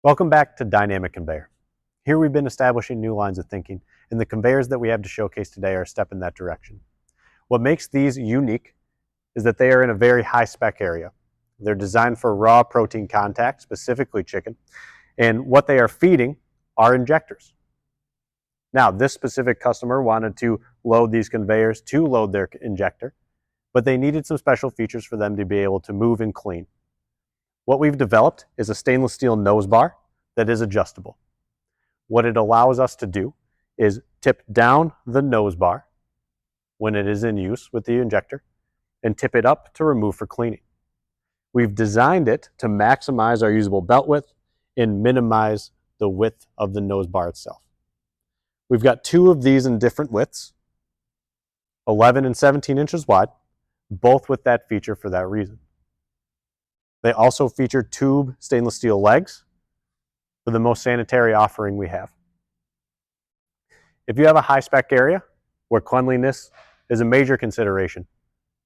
Welcome back to Dynamic Conveyor. Here we've been establishing new lines of thinking, and the conveyors that we have to showcase today are a step in that direction. What makes these unique is that they are in a very high-spec area. They're designed for raw protein contact, specifically chicken, and what they are feeding are injectors. Now, this specific customer wanted to load these conveyors to load their injector, but they needed some special features for them to be able to move and clean. What we've developed is a stainless steel nose bar that is adjustable. What it allows us to do is tip down the nose bar when it is in use with the injector and tip it up to remove for cleaning. We've designed it to maximize our usable belt width and minimize the width of the nose bar itself. We've got two of these in different widths, 11 and 17 inches wide, both with that feature for that reason. They also feature tube stainless steel legs for the most sanitary offering we have. If you have a high-spec area where cleanliness is a major consideration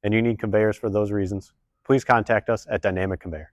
and you need conveyors for those reasons, please contact us at Dynamic Conveyor.